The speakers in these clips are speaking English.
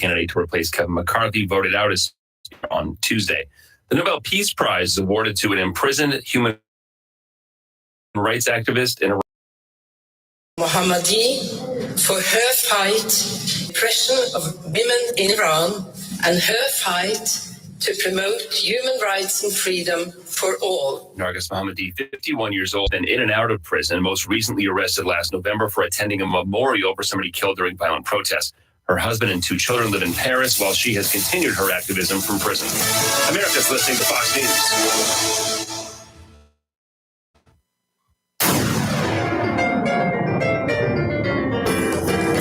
candidate to replace Kevin McCarthy, voted out as on Tuesday. The Nobel Peace Prize is awarded to an imprisoned human rights activist in Mohammadi for her fight oppression of women in Iran and her fight to promote human rights and freedom for all. Narges Mohammadi, 51 years old, been in and out of prison, most recently arrested last November for attending a memorial for somebody killed during violent protests. Her husband and 2 children live in Paris while she has continued her activism from prison. America's listening to Fox News.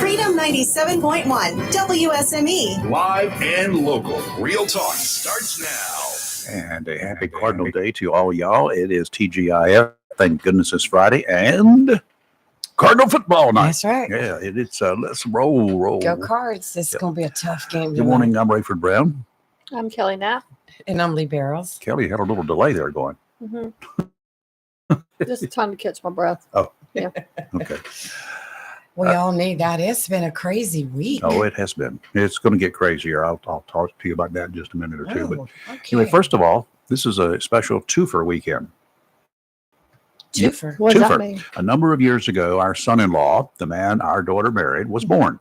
Freedom 97.1 WSME. Live and local. Real talk starts now. And a happy Cardinal Day to all y'all. It is TGIF. Thank goodness it's Friday. And Cardinal football night. That's right. Yeah, it's let's roll. Go Cards. This is going to be a tough game. Good morning. I'm Rayford Brown. I'm Kelly Knapp. And I'm Lee Barrows. Kelly had a little delay there going. Just time to catch my breath. Oh, yeah. Okay. We all need that. It's been a crazy week. Oh, it has been. It's going to get crazier. I'll talk to you about that in just a minute or two. But okay. anyway, first of all, this is a special twofer weekend. Twofer. What does that Twofer. mean? A number of years ago, our son-in-law, the man our daughter married, was born.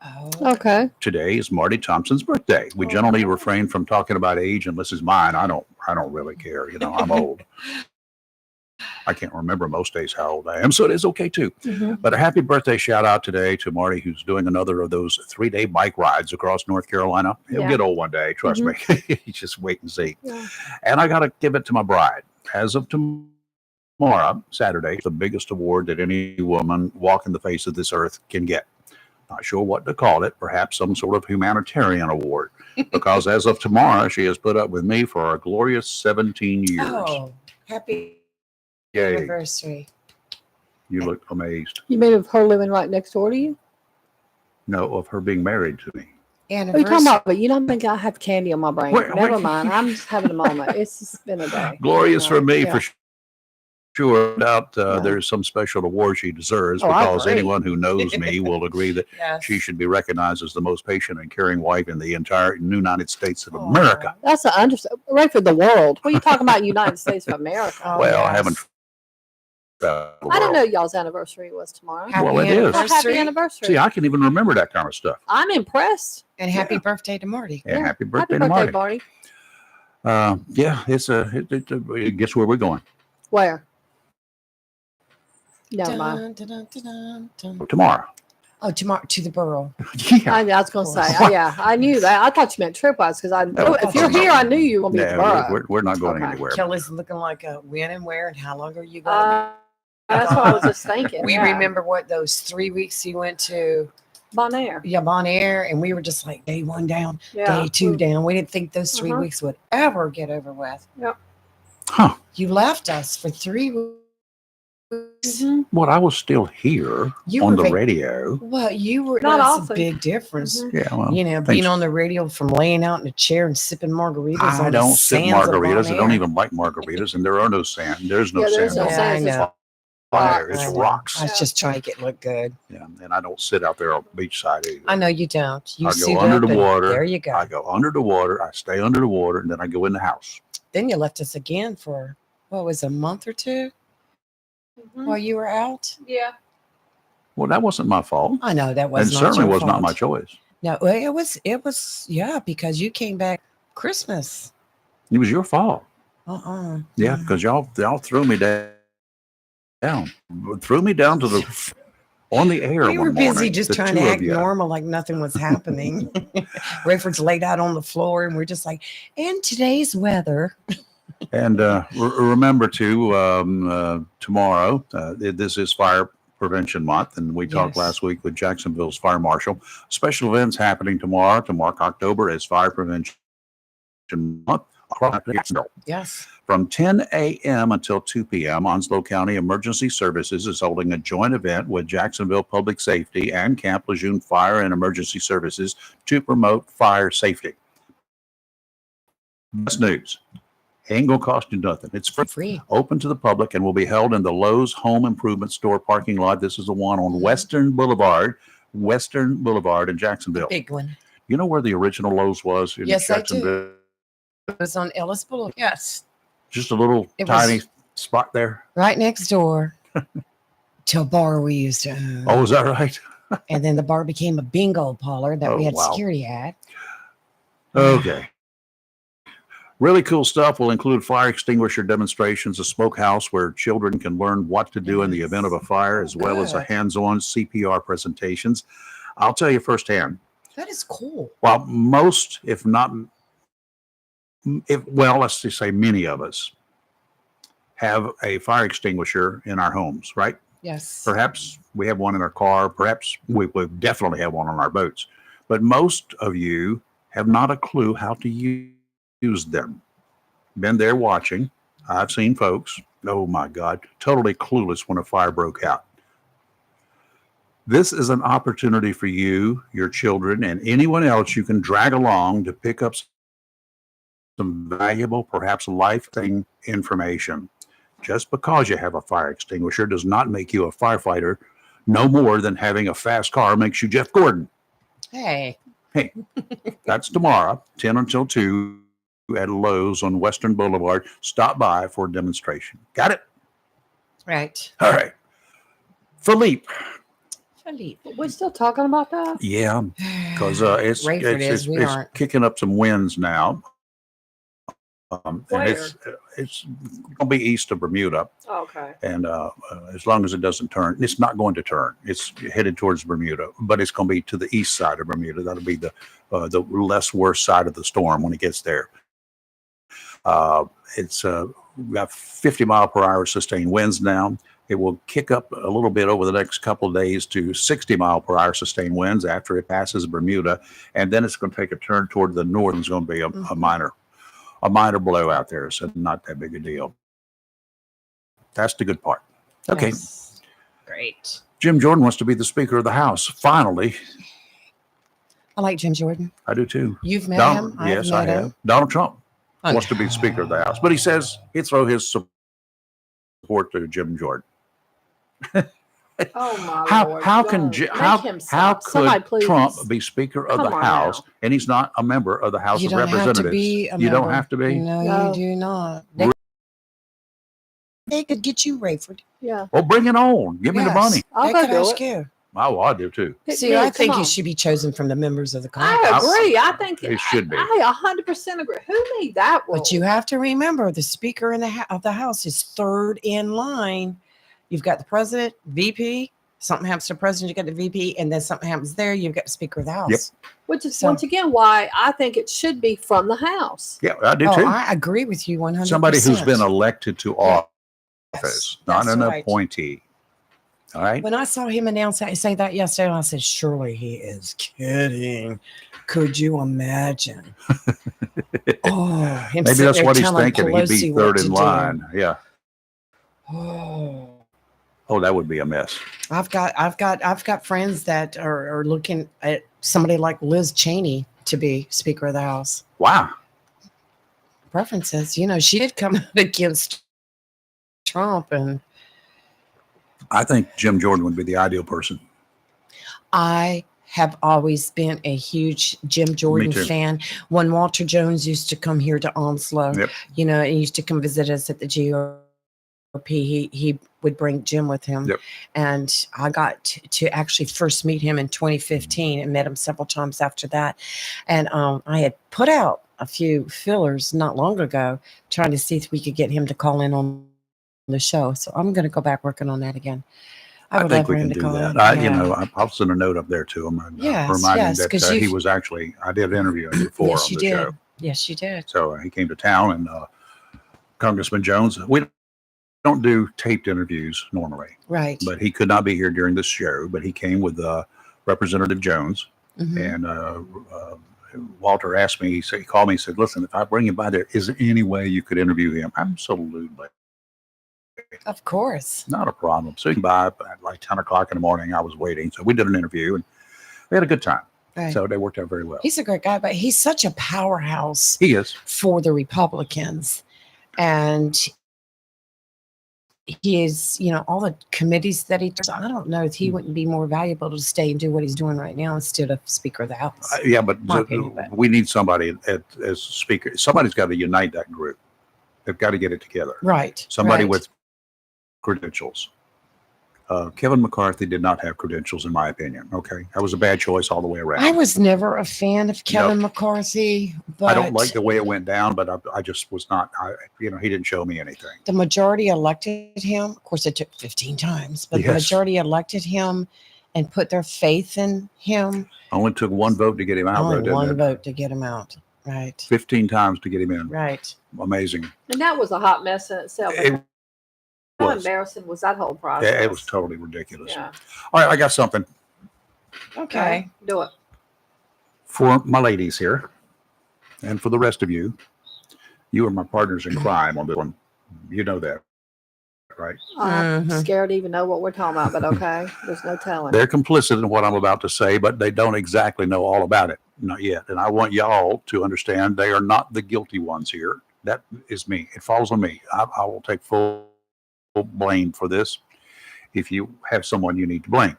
Oh. Okay. Today is Marty Thompson's birthday. We generally refrain from talking about age unless it's mine. I don't really care. You know, I'm old. I can't remember most days how old I am, so it is okay too. But a happy birthday shout out today to Marty, who's doing another of those 3-day bike rides across North Carolina. He'll get old one day, trust me. You just wait and see. Yeah. And I got to give it to my bride. As of tomorrow, Saturday, the biggest award that any woman walking the face of this earth can get. Not sure what to call it, perhaps some sort of humanitarian award, because as of tomorrow, she has put up with me for a glorious 17 years. Oh, happy Yay. anniversary. You look amazed. You mean of her living right next door to you? No, of her being married to me. What are you talking about? But you don't think I have candy on my brain. Never mind. I'm just having a moment. It's just been a day. Glorious for me, Yeah. for sure. Doubt there's some special award she deserves, because anyone who knows me will agree that she should be recognized as the most patient and caring wife in the entire United States of America. That's an understatement. Right for the world. What are you talking about, United States of America? Well, I haven't. I didn't know y'all's anniversary was tomorrow. Well, it is. Happy anniversary. See, I can even remember that kind of stuff. I'm impressed. And happy birthday to Marty. And happy birthday Happy to birthday, Marty. Marty. Yeah, guess where we're going? Where? Never mind. Tomorrow. Oh, tomorrow to the borough. Yeah. I was going to say, yeah, I knew that. I thought you meant trip-wise because if you're here, I knew you were going to be at the borough. We're not going anywhere. Kelly's looking like a when and where and how long are you going? That's what I was just thinking. We remember what those 3 weeks you went to Bonaire. Yeah, Bonaire, and we were just like day 1 down, Yeah. day 2 down. We didn't think those 3 weeks would ever get over with. Yep. Huh. You left us for 3 weeks. Well, I was still here on the radio. Well, you were Not that's often. a big difference. Yeah, well, You know, being on the radio from laying out in a chair and sipping margaritas. I on don't the sip sands of margaritas. I don't Bonaire. even like margaritas, and there are no sand. There's no Yeah, there's sand. no sand. I know. Fire. It's I know. rocks. I was just trying to make it look good. Yeah, and I don't sit out there on the beachside either. I know you don't. You I suit go under up the and water. There you go. I go under the water. I stay under the water, and then I go in the house. Then you left us again for what was it, a month or two while you were out. Yeah. Well, that wasn't my fault. I know that And was not certainly your was not fault. my choice. No, well, it was yeah, because you came back Christmas. It was your fault. Uh-uh. Yeah, because y'all threw me down. Threw me down to the on the air. We were one busy morning, just the trying two to of act you. normal like nothing was happening. Rayford's laid out on the floor and we're just like, and today's weather. And remember too, tomorrow, this is Fire Prevention Month, and we talked last week with Jacksonville's Fire Marshal. Special events happening tomorrow to mark October as Fire Prevention Month across Jacksonville. Yes. From 10 a.m. until 2 p.m., Onslow County Emergency Services is holding a joint event with Jacksonville Public Safety and Camp Lejeune Fire and Emergency Services to promote fire safety. Best news. Ain't gonna cost you nothing. It's free, open to the public, and will be held in the Lowe's Home Improvement Store parking lot. This is the one on Western Boulevard in Jacksonville. Big one. You know where the original Lowe's was in Yes, I do. Jacksonville? It was on Ellis Boulevard. Yes. Just a little It tiny was- spot there. Right next door to a bar we used to own. Oh, is that right? And then the bar became a bingo parlor that we Oh, had wow. security at. Okay. Really cool stuff will include fire extinguisher demonstrations, a smokehouse where children can learn what to do in the event of a fire, as well as a Good. hands-on CPR presentations. I'll tell you firsthand, That is cool. while most, if not, well, let's just say many of us have a fire extinguisher in our homes, right? Yes. Perhaps we have one in our car. Perhaps we definitely have one on our boats. But most of you have not a clue how to use them. Been there watching. I've seen folks, oh my God, totally clueless when a fire broke out. This is an opportunity for you, your children, and anyone else you can drag along to pick up some valuable, perhaps life-saving information. Just because you have a fire extinguisher does not make you a firefighter, no more than having a fast car makes you Jeff Gordon. Hey. That's tomorrow, 10 until 2 at Lowe's on Western Boulevard. Stop by for a demonstration. Got it? Right. All right. Philippe. Philippe. We're still talking about that? Yeah, because it's Rayford is, we it's aren't. kicking up some winds now. And it's going to be east of Bermuda. Okay. And as long as it doesn't turn, it's not going to turn. It's headed towards Bermuda, but it's going to be to the east side of Bermuda. That'll be the less worse side of the storm when it gets there. It's got 50-mile-per-hour sustained winds now. It will kick up a little bit over the next couple of days to 60-mile-per-hour sustained winds after it passes Bermuda, and then it's going to take a turn toward the north. It's going to be a minor blowout there, so not that big a deal. That's the good part. Okay. Yes. Great. Jim Jordan wants to be the Speaker of the House. Finally, I like Jim Jordan. I do too. You've met Donald, him? I've yes, I met have. him. Donald Trump Oh, wants to be Speaker of the House, but he says he'd throw his support to Jim Jordan. Oh my How Lord. how can Don't. Ji- Make how him how stop. Somebody could please. Trump be Speaker of Come the on House now. and he's not a member of the House You of don't have to Representatives? be a You don't member. have to be. No, No. you do not. They could get you, Rayford. Yeah. Well, bring it on. Give me the Yes. money. I'll They go could do ask it. you. Oh, I do too. Pick See, me, I come think he on. should be chosen from the members of the Congress. I agree. I think It should be. I 100% agree. Who made that rule? But you have to remember the Speaker of the House is third in line. You've got the President, VP. Something happens to the President, you got the VP, and then something happens there, you've got the Speaker of the House. Yep. Which is So- once again why I think it should be from the House. Yeah, I do Oh, too. I agree with you 100%. Somebody who's been elected to office, Yes, not that's an right. appointee. All right. When I saw him announce that, say that yesterday, I said, surely he is kidding. Could you imagine? Oh, him Maybe sitting that's there what he's telling thinking. He'd be Pelosi what third to in do. line. Yeah. Oh. Oh, that would be a mess. I've got friends that are looking at somebody like Liz Cheney to be Speaker of the House. Wow. Preferences, she did come out against Trump, and I think Jim Jordan would be the ideal person. I have always been a huge Jim Jordan too. fan. When Walter Jones used to come here to Onslow, Yep. he used to come visit us at the GOP. He would bring Jim with him. Yep. And I got to actually first meet him in 2015 and met him several times after that. And I had put out a few fillers not long ago trying to see if we could get him to call in on the show. So I'm going to go back working on that again. I would think love for we him can to do call that. in. I'll send a note up there to him and Yes, remind yes, him 'cause that he you've- was actually, I did interview him before Yes, on you the did. show. Yes, you did. So he came to town and Congressman Jones, we don't do taped interviews normally, Right. but he could not be here during this show, but he came with Representative Jones. Mhm. And Walter asked me, he called me, he said, listen, if I bring you by there, is there any way you could interview him? Absolutely. Of course. Not a problem. So he came by at like 10 o'clock in the morning. I was waiting. So we did an interview and we had a good time. Right. So they worked out very well. He's a great guy, but he's such a powerhouse He is. for the Republicans. And he is, all the committees that he does. I don't know if he wouldn't be more valuable to stay and do what he's doing right now instead of Speaker of the House. Yeah, but My opinion, but- we need somebody as speaker. Somebody's got to unite that group. They've got to get it together. Right. Somebody right. with credentials. Kevin McCarthy did not have credentials, in my opinion. Okay, that was a bad choice all the way around. I was never a fan of Kevin McCarthy, but I don't like the way it went down, but I just was not. He didn't show me anything. the majority elected him. Of course, it took 15 times, but the Yes. majority elected him and put their faith in him. Only took one vote to get him out, though, Only didn't one it? vote to get him out. Right. 15 times to get him in. Right. Amazing. And that was a hot mess in itself. It How was. embarrassing was that whole process? It was totally ridiculous. Yeah. All right, I got something Okay. Do it. for my ladies here, and for the rest of you. You are my partners in crime on this one. You know that, right? I'm Mhm. scared to even know what we're talking about, but okay. There's no telling. They're complicit in what I'm about to say, but they don't exactly know all about it. Not yet. And I want y'all to understand they are not the guilty ones here. That is me. It falls on me. I will take full blame for this if you have someone you need to blame.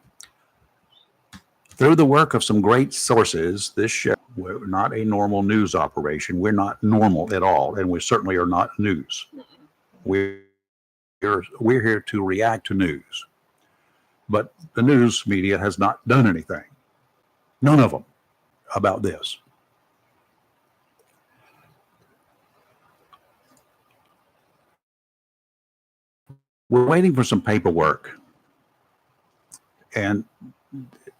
Through the work of some great sources, this show, we're not a normal news operation. We're not normal at all, and we certainly are not news. We're here to react to news. But the news media has not done anything. None of them about this. We're waiting for some paperwork. And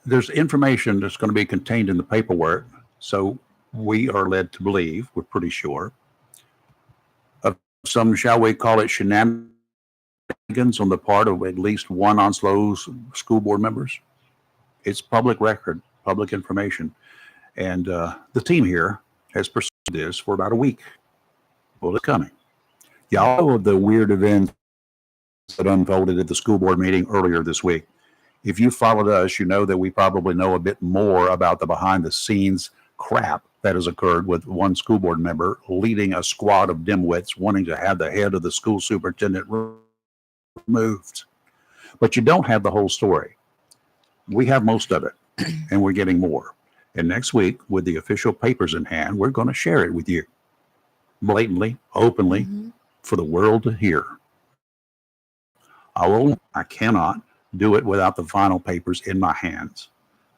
there's information that's going to be contained in the paperwork. So we are led to believe, we're pretty sure, of some, shall we call it, shenanigans on the part of at least one Onslow's school board members. It's public record, public information. And the team here has pursued this for about a week. Well, it's coming. Y'all know of the weird events that unfolded at the school board meeting earlier this week. If you followed us, you know that we probably know a bit more about the behind the scenes crap that has occurred with one school board member leading a squad of dimwits wanting to have the head of the school superintendent removed. But you don't have the whole story. We have most of it, and we're getting more. And next week, with the official papers in hand, we're going to share it with you blatantly, openly, for the world to hear. I cannot do it without the final papers in my hands.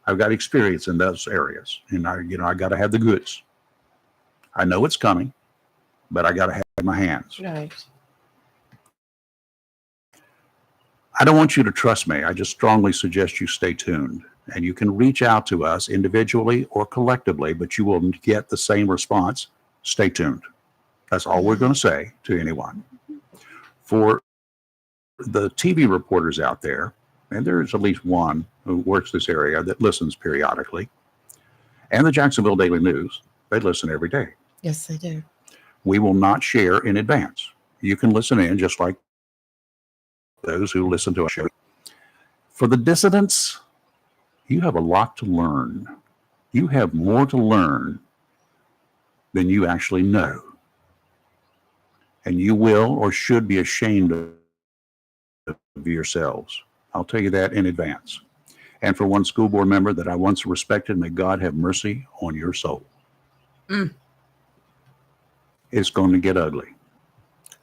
I've got experience in those areas, and I got to have the goods. I know it's coming, but I got to have it in my hands. Right. I don't want you to trust me. I just strongly suggest you stay tuned, and you can reach out to us individually or collectively, but you will get the same response. Stay tuned. That's all we're going to say to anyone. For the TV reporters out there, and there's at least one who works this area that listens periodically, and the Jacksonville Daily News, they listen every day. Yes, they do. We will not share in advance. You can listen in just like those who listen to our show. For the dissidents, you have a lot to learn. You have more to learn than you actually know. And you will or should be ashamed of yourselves. I'll tell you that in advance. And for one school board member that I once respected, may God have mercy on your soul. It's going to get ugly.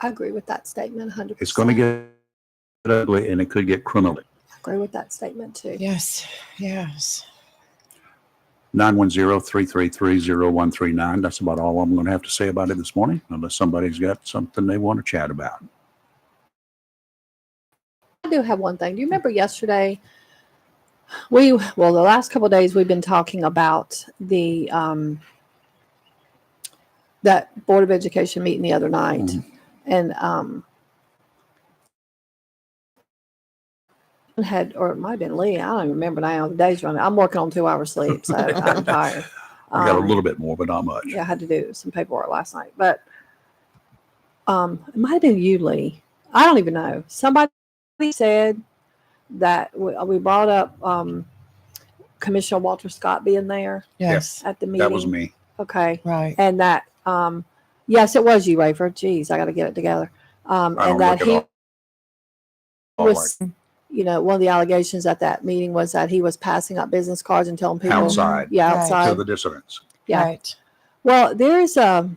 I agree with that statement 100%. It's going to get ugly, and it could get criminal. I agree with that statement too. Yes. Yes. 910-333-0139. That's about all I'm going to have to say about it this morning, unless somebody's got something they want to chat about. I do have one thing. Do you remember yesterday? The last couple of days we've been talking about the that Board of Education meeting the other night, and or it might have been Lee. I don't even remember now. The day's running. I'm working on 2 hours sleep, so I'm tired. I got a little bit more, but not much. Yeah, I had to do some paperwork last night, but it might have been you, Lee. I don't even know. Somebody said that we brought up Commissioner Walter Scott being there Yes. at the meeting. That was me. Okay. Right. And that, yes, it was you, Rayford. Jeez, I got to get it together. I don't And that look at was, one of the allegations at that meeting was that he was passing out business cards and telling people Outside. Yeah, Right. outside. To the dissidents. Yeah. Right. Well, there is A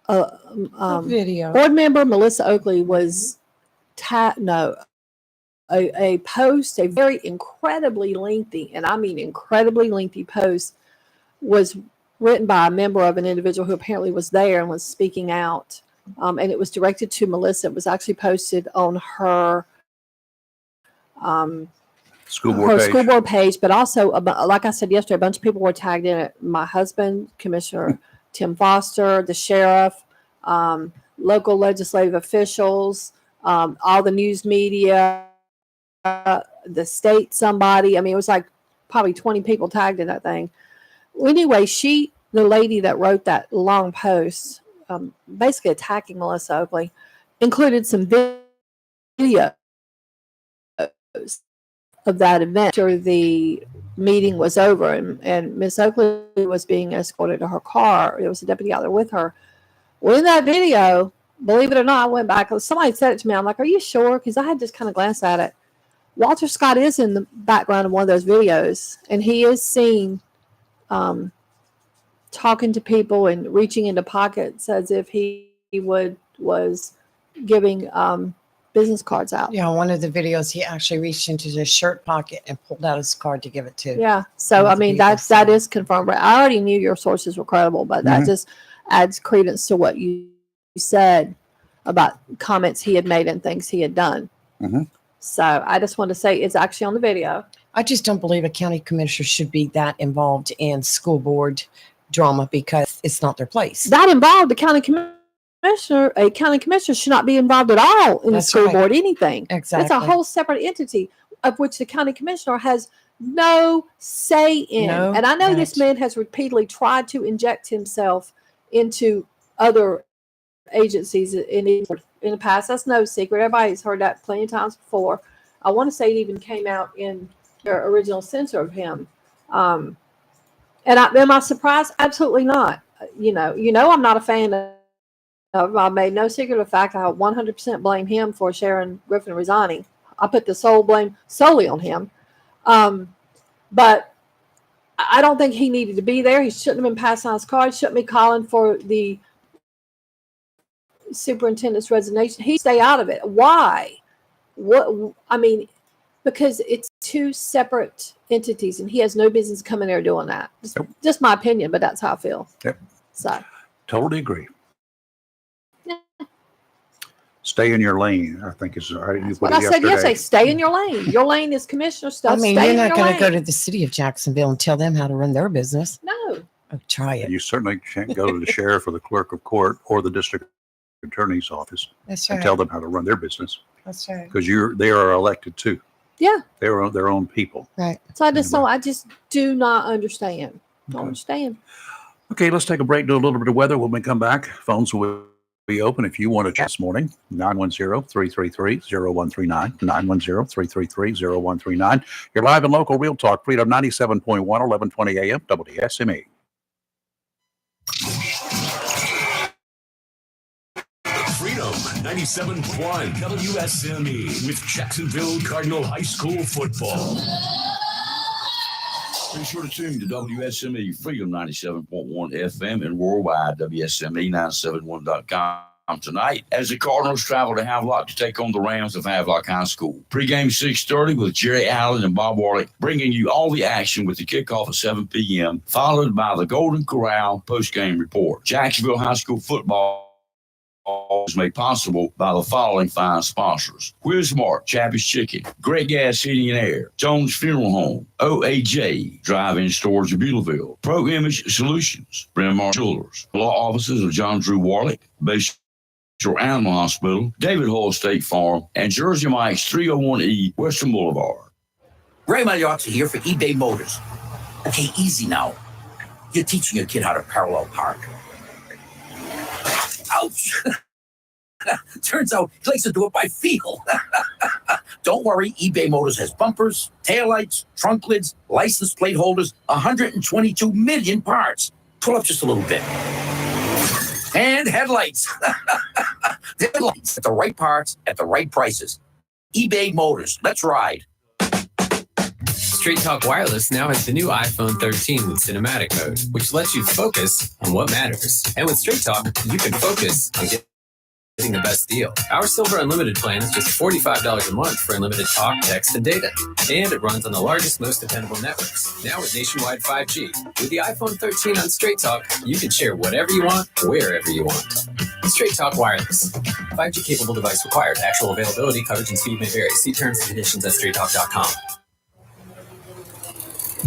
board video. member Melissa Oakley was a post, a very incredibly lengthy, and I mean incredibly lengthy post, was written by a member of an individual who apparently was there and was speaking out. And it was directed to Melissa. It was actually posted on her School board page. school board page, but also, like I said yesterday, a bunch of people were tagged in it. My husband, Commissioner Tim Foster, the sheriff, local legislative officials, all the news media, the state, somebody. I mean, it was like probably 20 people tagged in that thing. Well, anyway, the lady that wrote that long post, basically attacking Melissa Oakley, included some videos of that event after the meeting was over, and Miss Oakley was being escorted to her car. There was a deputy out there with her. Well, in that video, believe it or not, I went back. Somebody said it to me. I'm like, are you sure? Because I had just kind of glanced at it. Walter Scott is in the background of one of those videos, and he is seen talking to people and reaching into pockets as if he was giving business cards out. Yeah, one of the videos, he actually reached into his shirt pocket and pulled out his card to give it to. Yeah. So I mean, that is confirmed. I already knew your sources were credible, but that just adds credence to what you said about comments he had made and things he had done. So I just want to say it's actually on the video. I just don't believe a county commissioner should be that involved in school board drama because it's not their place. That involved the county commissioner. A county commissioner should not be involved at all in That's the school right. board, anything. Exactly. It's a whole separate entity of which the county commissioner has no say in. No, and I know right. this man has repeatedly tried to inject himself into other agencies in the past. That's no secret. Everybody's heard that plenty of times before. I want to say it even came out in their original censor of him. And am I surprised? Absolutely not. You know, I'm not a fan of. I made no secret of the fact I 100% blame him for Sharon Griffin resigning. I put the sole blame solely on him. But I don't think he needed to be there. He shouldn't have been passing on his card. Shouldn't be calling for the superintendent's resignation. He stay out of it. Why? What? I mean, because it's two separate entities, and he has no business coming there doing that. Just my opinion, but that's how I feel. Yep. So Totally agree. Yeah. Stay in your lane, I think is right. You put what it I said yesterday. yesterday. Stay in your lane. Your lane is commissioner stuff. I mean, Stay you're in not your going to go lane. to the city of Jacksonville and tell them how to run their business. No. Oh, try it. You certainly can't go to the sheriff or the clerk of court or the district attorney's office That's and right. tell them how to run their business That's right. because they are elected too. Yeah. They're their own people. Right. So I just do not understand. Don't understand. Okay, let's take a break, do a little bit of weather. When we come back, phones will be open if you want to chat this morning. 910-333-0139. 910-333-0139. You're live and local Real Talk, Freedom 97.1, 1120 AM, WSME. Freedom 97.1 WSME with Jacksonville Cardinal High School football. Be sure to tune to WSME Freedom 97.1 FM and worldwide WSME971.com tonight as the Cardinals travel to Havelock to take on the Rams of Havelock High School. Pre-game 6:30 with Jerry Allen and Bob Warlick bringing you all the action with the kickoff at 7 p.m. followed by the Golden Corral post-game report. Jacksonville High School football is made possible by the following fine sponsors: Quizmart, Chappie's Chicken, Great Gas Heating and Air, Jones Funeral Home, OAJ, Drive-In Storage of Beulaville, Pro Image Solutions, Bryn Mawr Jewelers, law offices of John Drew Warlick, Base Animal Hospital, David Hall State Farm, and Jersey Mike's 301E Western Boulevard. Ray Magliozzi here for eBay Motors. Okay, easy now. You're teaching your kid how to parallel park. Ouch. Turns out he likes to do it by feel. Don't worry, eBay Motors has bumpers, taillights, trunk lids, license plate holders, 122 million parts. Pull up just a little bit. And headlights. Headlights at the right parts at the right prices. eBay Motors. Let's ride. Straight Talk Wireless now has the new iPhone 13 with cinematic mode, which lets you focus on what matters. And with Straight Talk, you can focus on getting the best deal. Our Silver Unlimited plan is just $45 a month for unlimited talk, text, and data. And it runs on the largest, most dependable networks. Now with nationwide 5G. With the iPhone 13 on Straight Talk, you can share whatever you want, wherever you want. Straight Talk Wireless. 5G capable device required. Actual availability, coverage, and speed may vary. See terms and conditions at straighttalk.com.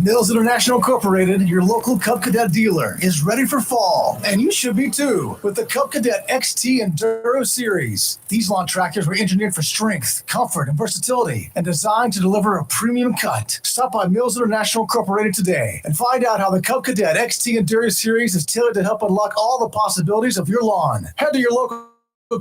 Mills International Incorporated, your local Cub Cadet dealer, is ready for fall, and you should be too, with the Cub Cadet XT Enduro Series. These lawn tractors were engineered for strength, comfort, and versatility, and designed to deliver a premium cut. Stop by Mills International Incorporated today and find out how the Cub Cadet XT Enduro Series is tailored to help unlock all the possibilities of your lawn. Head to your local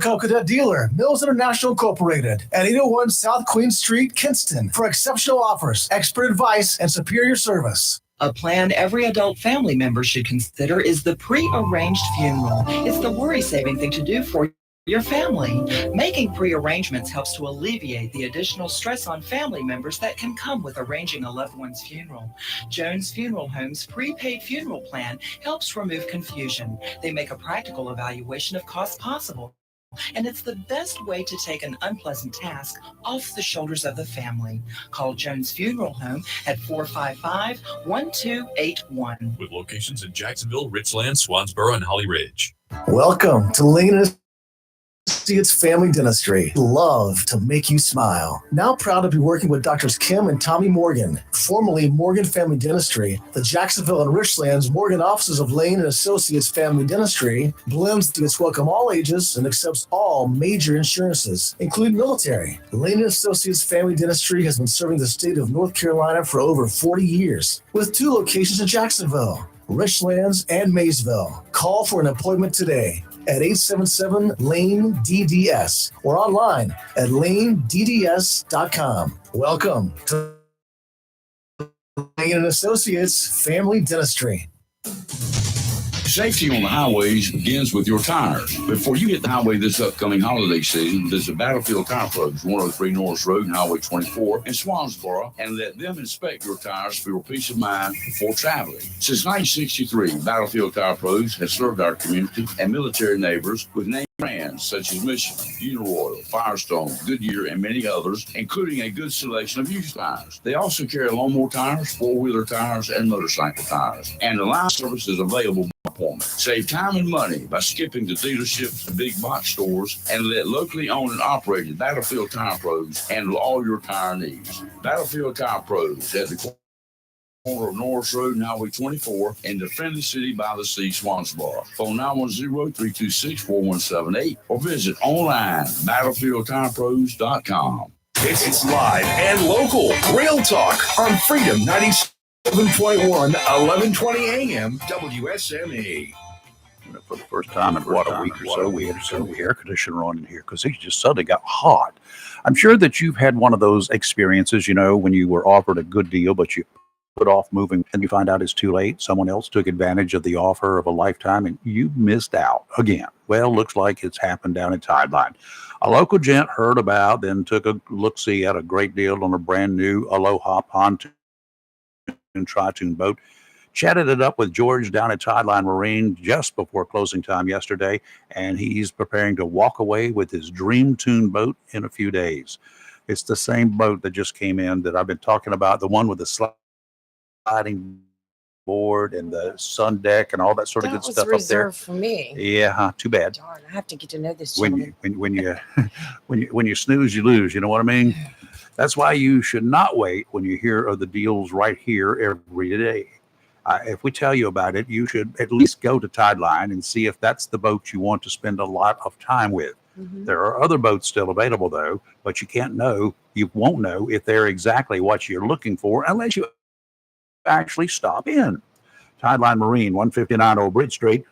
Cub Cadet dealer, Mills International Incorporated, at 801 South Queen Street, Kinston, for exceptional offers, expert advice, and superior service. A plan every adult family member should consider is the pre-arranged funeral. It's the worry-saving thing to do for your family. Making pre-arrangements helps to alleviate the additional stress on family members that can come with arranging a loved one's funeral. Jones Funeral Home's prepaid funeral plan helps remove confusion. They make a practical evaluation of costs possible, and it's the best way to take an unpleasant task off the shoulders of the family. Call Jones Funeral Home at 455-1281. With locations in Jacksonville, Richland, Swansboro, and Holly Ridge. Welcome to Lane Associates Family Dentistry. Love to make you smile. Now proud to be working with Doctors Kim and Tommy Morgan, formerly Morgan Family Dentistry. The Jacksonville and Richlands Morgan offices of Lane and Associates Family Dentistry blends to welcome all ages and accepts all major insurances, including military. Lane and Associates Family Dentistry has been serving the state of North Carolina for over 40 years, with 2 locations in Jacksonville, Richlands, and Maysville. Call for an appointment today at 877-LANE-DDS or online at lanedds.com. Welcome to Lane & Associates Family Dentistry. Safety on the highways begins with your tires. Before you hit the highway this upcoming holiday season, visit Battlefield Tire Pros, 103 Norris Road and Highway 24 in Swansboro, and let them inspect your tires for your peace of mind before traveling. Since 1963, Battlefield Tire Pros has served our community and military neighbors with name brands such as Michelin, Uniroyal, Firestone, Goodyear, and many others, including a good selection of used tires. They also carry lawnmower tires, four-wheeler tires, and motorcycle tires. And the line service is available by appointment. Save time and money by skipping the dealerships and big box stores and let locally owned and operated Battlefield Tire Pros handle all your tire needs. Battlefield Tire Pros at the corner of Norris Road and Highway 24 in the friendly city by the sea, Swansboro. Phone 910-326-4178 or visit online battlefieldtirepros.com. It's live and local. Real talk on Freedom 97.1, 1120 AM, WSME. For the first time in what, a week or so, we had the air conditioner on in here because it just suddenly got hot. I'm sure that you've had one of those experiences, when you were offered a good deal, but you put off moving and you find out it's too late. Someone else took advantage of the offer of a lifetime and you missed out again. Well, looks like it's happened down at Tideline. A local gent heard about, then took a look-see at a great deal on a brand new Aloha pontoon tri-tune boat. Chatted it up with George down at Tideline Marine just before closing time yesterday, and he's preparing to walk away with his Dream Tune boat in a few days. It's the same boat that just came in that I've been talking about, the one with the sliding board and the sun deck and all that sort of good stuff up there. That was reserved for me. Yeah, too bad. Darn, I have to get to know this When gentleman. you snooze, you lose. You know what I mean? That's why you should not wait when you hear of the deals right here every day. If we tell you about it, you should at least go to Tideline and see if that's the boat you want to spend a lot of time with. Mm-hmm. There are other boats still available, though, but you won't know if they're exactly what you're looking for unless you actually stop in. Tideline Marine, 159 Old Bridge Street,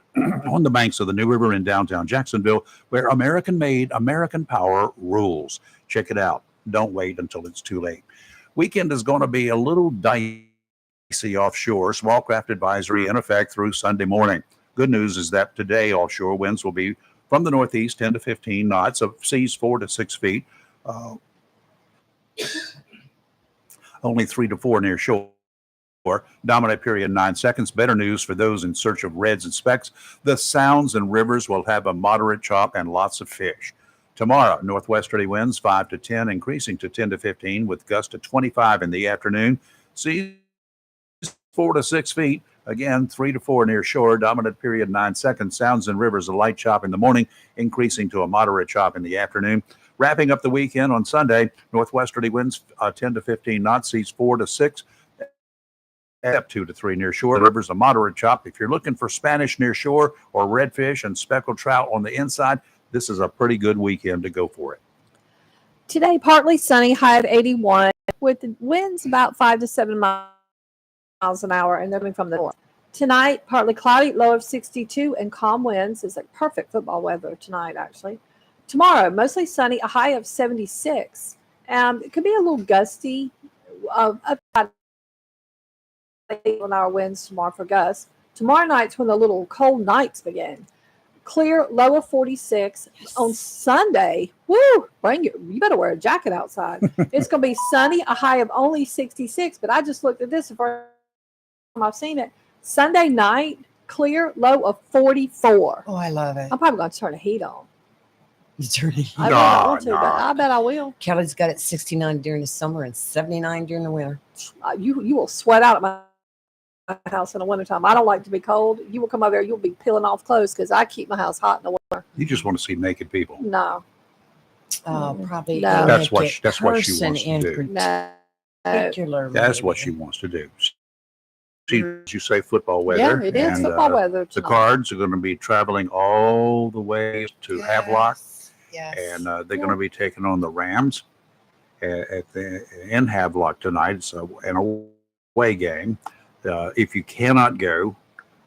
on the banks of the New River in downtown Jacksonville, where American-made, American power rules. Check it out. Don't wait until it's too late. Weekend is going to be a little dicey offshore. Small craft advisory in effect through Sunday morning. Good news is that today offshore winds will be from the northeast 10 to 15 knots of seas 4 to 6 feet. Only 3 to 4 near shore. Dominant period 9 seconds. Better news for those in search of reds and specks. The sounds and rivers will have a moderate chop and lots of fish. Tomorrow, northwesterly winds 5 to 10, increasing to 10 to 15 with gusts to 25 in the afternoon. Seas 4 to 6 feet. Again, 3 to 4 near shore. Dominant period 9 seconds. Sounds and rivers a light chop in the morning, increasing to a moderate chop in the afternoon. Wrapping up the weekend on Sunday, northwesterly winds 10 to 15 knots. Seas 4 to 6. Up 2 to 3 near shore. Rivers a moderate chop. If you're looking for Spanish near shore or redfish and speckled trout on the inside, this is a pretty good weekend to go for it. Today, partly sunny, high of 81, with the winds about 5 to 7 miles an hour, and they're coming from the north. Tonight, partly cloudy, low of 62, and calm winds. It's like perfect football weather tonight, actually. Tomorrow, mostly sunny, a high of 76. It could be a little gusty, up about 8-mile-an-hour winds tomorrow for gusts. Tomorrow night's when the little cold nights begin. Clear, low of 46. On Sunday, woo, you better wear a jacket outside. It's going to be sunny, a high of only 66. But I just looked at this the first time I've seen it. Sunday night, clear, low of 44. Oh, I love it. I'm probably going to turn the heat on. You turn the heat I bet I want to, but I bet I will. Kelly's got it 69 during the summer and 79 during the winter. You will sweat out at my house in the wintertime. I don't like to be cold. You will come over there, you'll be peeling off clothes because I keep my house hot in the winter. You just want to see naked people. No. Probably. No. That's what she wants to do. No. Particular. That's what she wants to do. You say football weather. Yeah, it is football weather The tonight. Cards are going to be traveling all the way to Havelock. Yes. And they're going to be taking on the Rams in Havelock tonight. It's an away game. If you cannot go,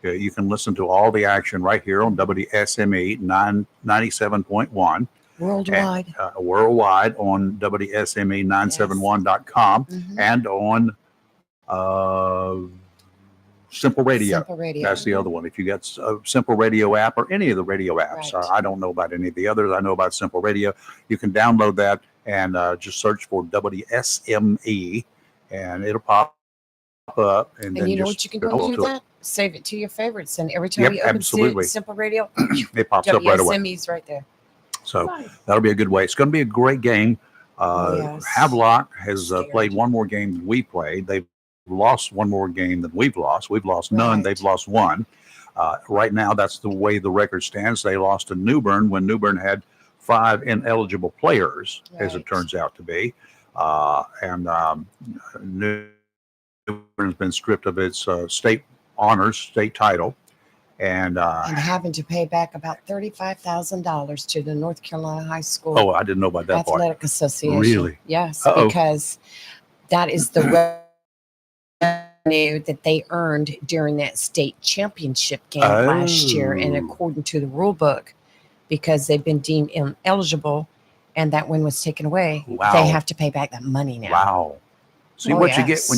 you can listen to all the action right here on WSME 97.1. Worldwide. Worldwide on WSME971.com and on Simple Radio. Simple Radio. That's the other one. If you got a Simple Radio app or any of the radio apps, Right. I don't know about any of the others. I know about Simple Radio. You can download that and just search for WSME, and it'll pop up. And then And you know just what you can do go with to it. that? Save it to your favorites. And every time Yep, you open absolutely. Simple Radio, It pops up right away. WSME's right there. So that'll be a good way. It's going to be a great game. Yes. Havelock has played one more game than we played. They've lost one more game than we've lost. We've lost none. Right. They've lost one. Right now, that's the way the record stands. They lost to New Bern when New Bern had 5 ineligible players, as it turns out to be. New Bern's been stripped of its state honors, state title. And having to pay back about $35,000 to the North Carolina High School oh, I didn't know about that part. Athletic Association. Really? Yes, Uh-oh. because that is the revenue that they earned during that state championship game last year, and Oh. according to the rule book, because they've been deemed ineligible and that win was taken away, Wow. they have to pay back that money now. Wow. See Oh, what you get yes. when